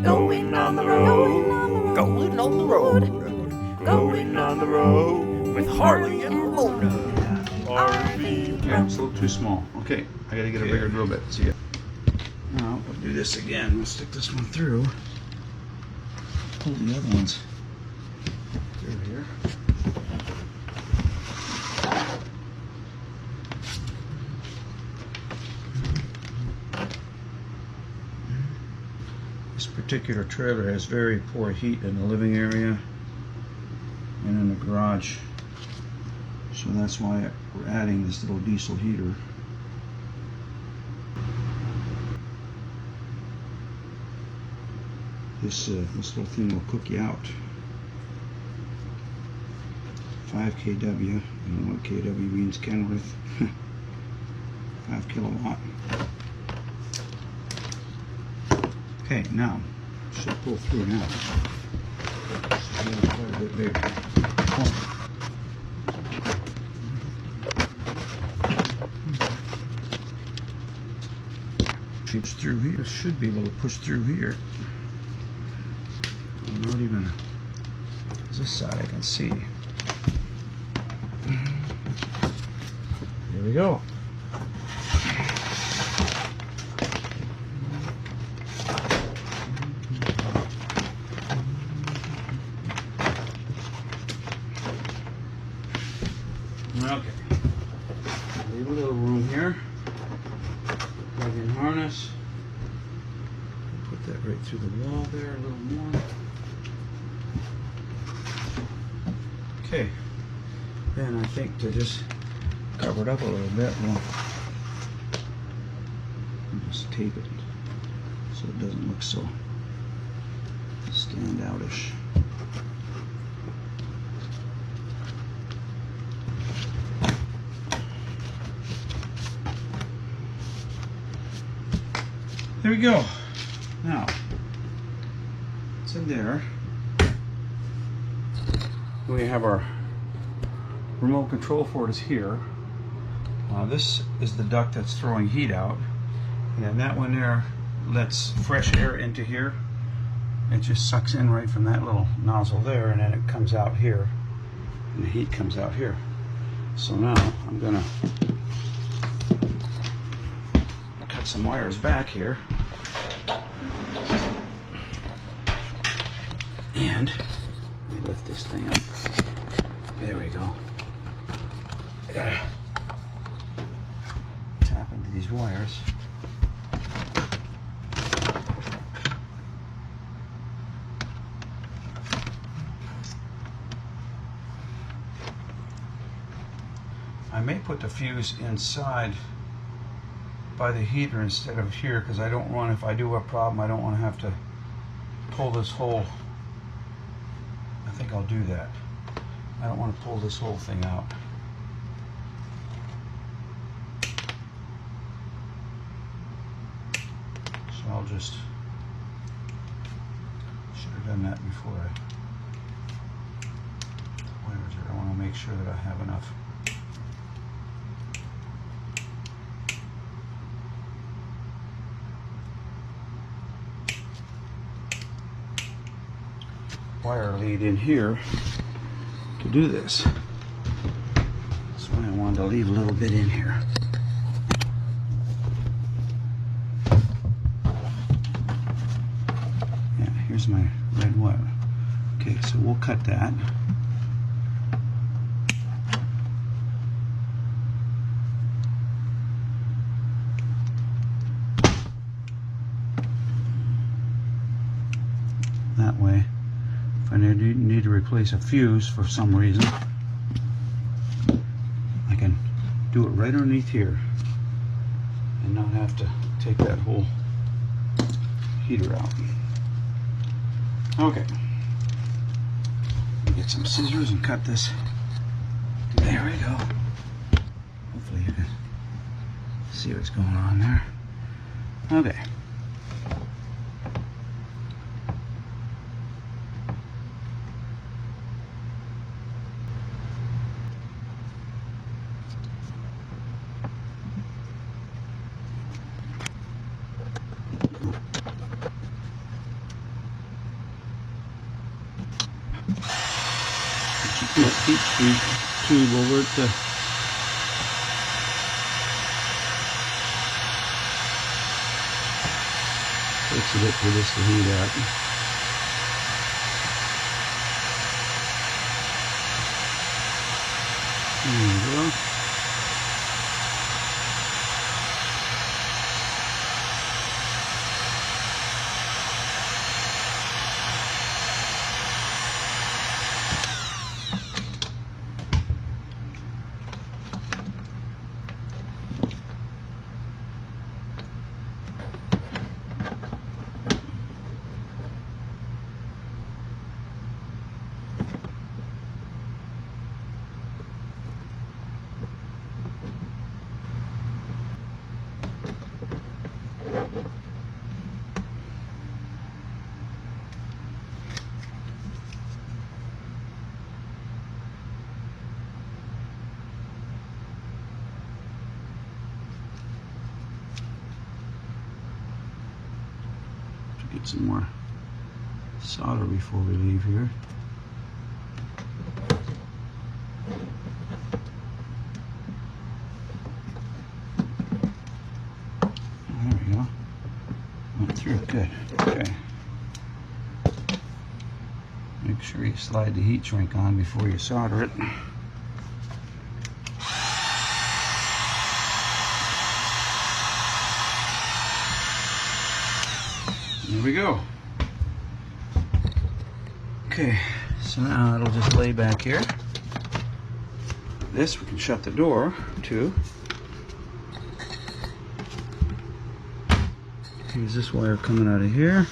Going on the road. Going on the road. Going on the road with Harley and Mona. RV. Yeah, it's a little too small. Okay, I gotta get a bigger drill bit. See ya. Now, we'll do this again. We'll stick this one through. Pull the other ones through here. This particular trailer has very poor heat in the living area and in the garage. So that's why we're adding this little diesel heater. This little thing will cook you out. 5 kW. I don't know what kW means, Kenworth. 5 kilowatt. Okay, now should pull through now. This is quite a bit bigger. Push through here. Should be able to push through here. Not even this side I can see. There we go. Okay. Leave a little room here. Plug-in harness. Put that right through the wall there a little more. Okay. Then I think to just cover it up a little bit, we'll just tape it so it doesn't look so standoutish. There we go. Now, it's in there. We have our remote control for it is here. This is the duct that's throwing heat out. And then that one there lets fresh air into here. It just sucks in right from that little nozzle there, and then it comes out here. And the heat comes out here. So now I'm gonna cut some wires back here. And let me lift this thing up. There we go. I gotta tap into these wires. I may put the fuse inside by the heater instead of here, because I don't want, if I do have a problem, I don't want to have to pull this whole, I think I'll do that. I don't want to pull this whole thing out. So I'll just, should have done that before I put the wires here. I want to make sure that I have enough. Wire lead in here to do this. That's why I wanted to leave a little bit in here. Yeah, here's my red wire. Okay, so we'll cut that. That way, if I need to replace a fuse for some reason, I can do it right underneath here and not have to take that whole heater out. Okay. Let me get some scissors and cut this. There we go. Hopefully you can see what's going on there. Okay. that heat treat tube over it to takes a bit for this to heat up. There you go. Get some more solder before we leave here. There we go. Went through good. Okay. Make sure you slide the heat shrink on before you solder it. There we go. Okay, so now it'll just lay back here. This we can shut the door to. Here's this wire coming out of here,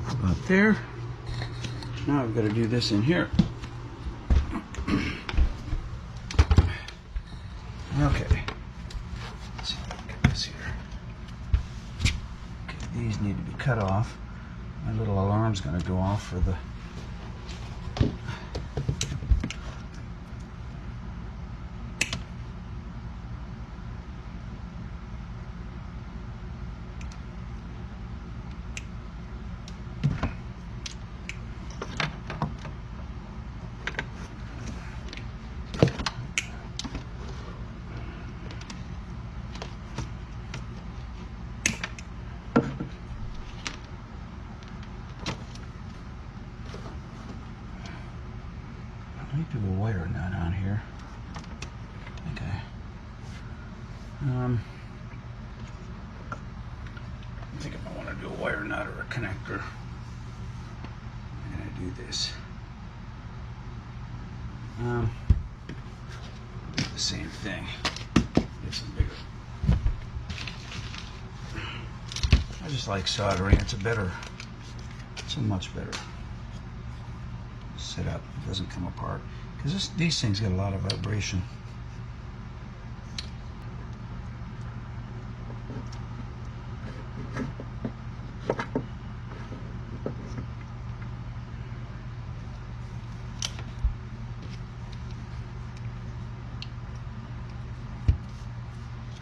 about there. Now I've got to do this in here. Okay. Let's see if I can get this here. Okay, these need to be cut off. My little alarm's going to go off for the I need to do a wire nut on here. Okay. I think if I want to do a wire nut or a connector, I'm going to do this. The same thing. Get some bigger. I just like soldering. It's a much better setup. It doesn't come apart because these things get a lot of vibration.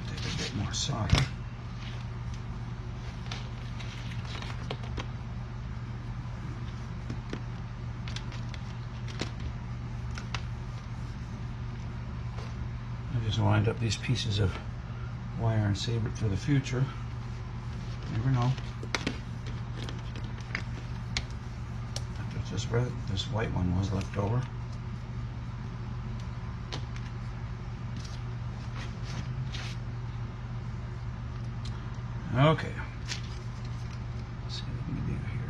Take a bit more solder. I just wind up these pieces of wire and save it for the future. Never know. This white one was left over. Okay. Let's see what we can do here.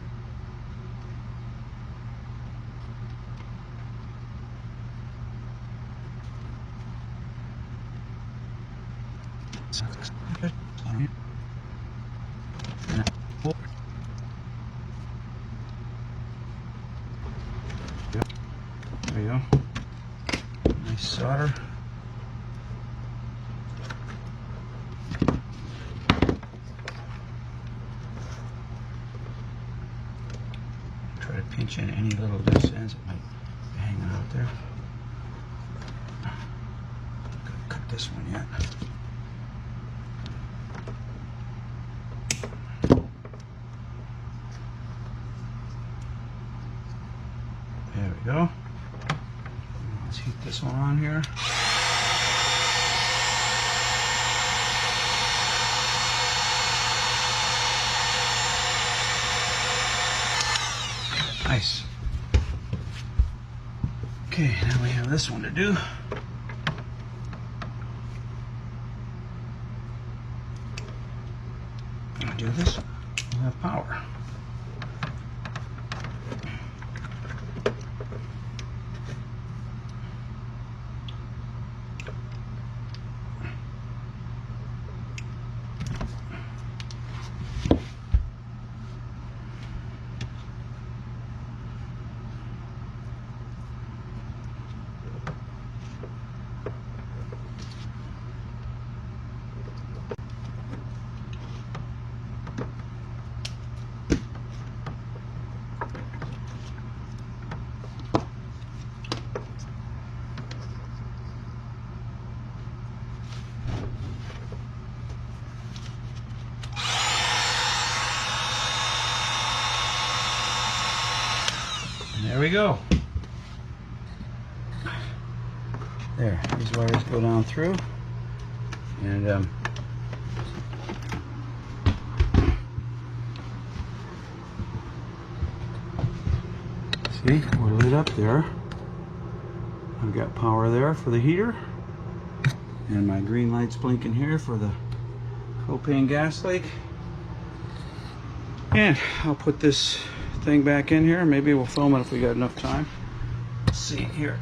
There you go. Nice solder. Try to pinch in any little loose ends that might be hanging out there. Gotta cut this one yet. There we go. this one on here. Nice. Okay, now we have this one to do. I'll do this. We'll have power. There we go. There, these wires go down through, and see, we're lit up there. I've got power there for the heater, and my green light's blinking here for the propane gas leak. And I'll put this thing back in here. Maybe we'll film it if we got enough time. Let's see here.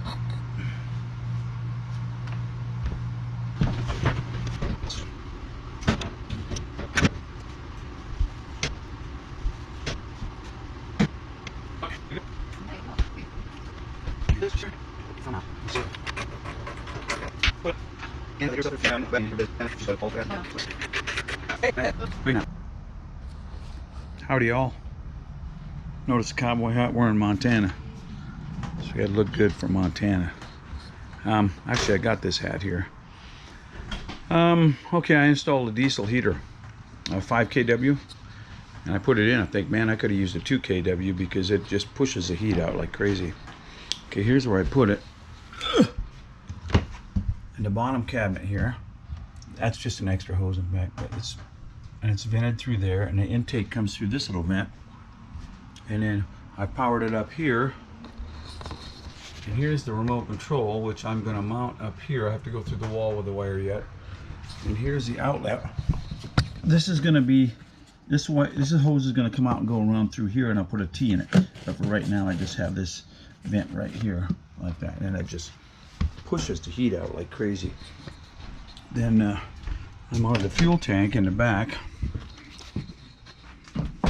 Howdy y'all. Notice the cowboy hat we're in Montana. So we gotta look good for Montana. Actually I got this hat here. Okay, I installed a diesel heater, 5 kW, and I put it in. I think, man, I could have used a 2 kW because it just pushes the heat out like crazy. Okay, here's where I put it. In the bottom cabinet here. That's just an extra hose in the back, but it's vented through there, and the intake comes through this little vent. And then I powered it up here, and here's the remote control, which I'm going to mount up here. I have to go through the wall with the wire yet. And here's the outlet. This is going to be this hose is going to come out and go around through here, and I'll put a T in it. But for right now, I just have this vent right here like that, and it just pushes the heat out like crazy. Then I'm on the fuel tank in the back.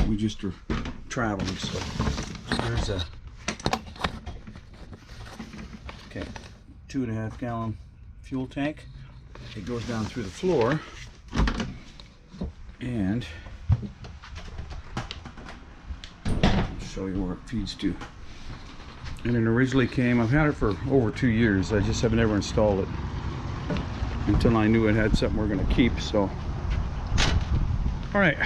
We just are traveling, so there's a 2.5 gallon fuel tank. It goes down through the floor, and I'll show you where it feeds to. And it originally came, I've had it for over 2 years. I just have never installed it until I knew it had something we're going to keep. So all right,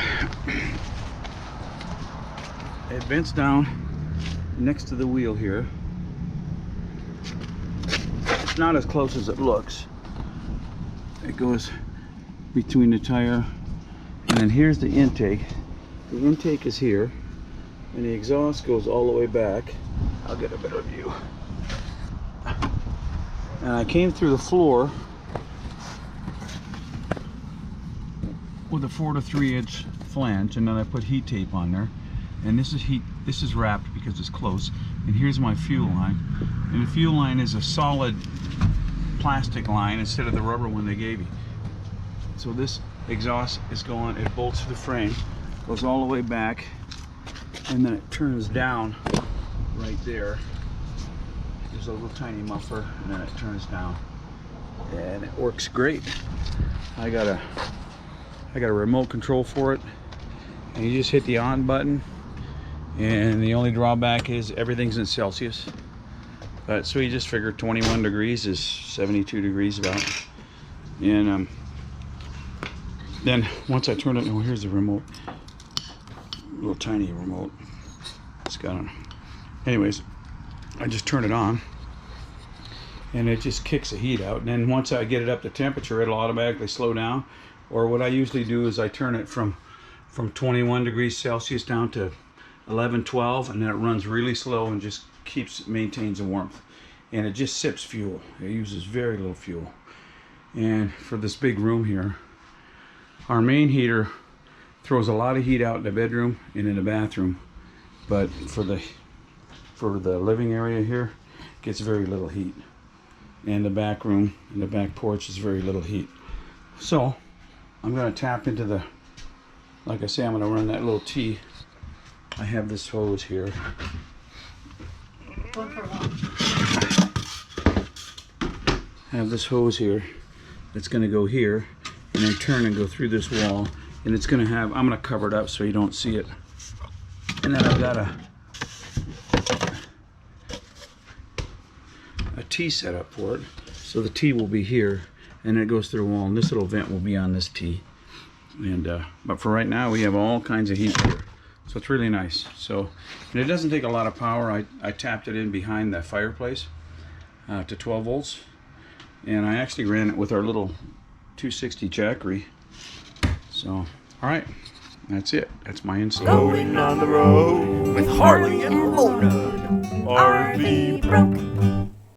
it vents down next to the wheel here. It's not as close as it looks. It goes between the tire, and then here's the intake. The intake is here, and the exhaust goes all the way back. I'll get a better view. And I came through the floor with a 4 to 3 inch flange, and then I put heat tape on there. And this is wrapped because it's close. And here's my fuel line. And the fuel line is a solid plastic line instead of the rubber one they gave you. So this exhaust is going, it bolts to the frame, goes all the way back, and then it turns down right there. There's a little tiny muffler, and then it turns down. And it works great. I got a remote control for it, and you just hit the on button. And the only drawback is everything's in Celsius. But so you just figure 21 degrees is 72 degrees about. And then once I turn it, oh, here's the remote. Little tiny remote. It's got on. Anyways, I just turn it on. and it just kicks the heat out. And then once I get it up to temperature, it'll automatically slow down. Or what I usually do is I turn it from 21 degrees Celsius down to 11, 12, and then it runs really slow and just maintains the warmth. And it just sips fuel. It uses very little fuel. And for this big room here, our main heater throws a lot of heat out in the bedroom and in the bathroom, but for the living area here, gets very little heat. And the back room and the back porch is very little heat. So I'm going to tap into the, like I say, I'm going to run that little T. I have this hose here. I have this hose here that's going to go here and then turn and go through this wall, and it's going to have, I'm going to cover it up so you don't see it. And then I've got a T set up for it, so the T will be here and it goes through the wall, and this little vent will be on this T. And but for right now we have all kinds of heat here, so it's really nice. So, and it doesn't take a lot of power. I tapped it in behind the fireplace to 12 volts, and I actually ran it with our little 260 Jackery. So all right, that's it. That's my install. Going on the road with Harley and Mona. RV broke.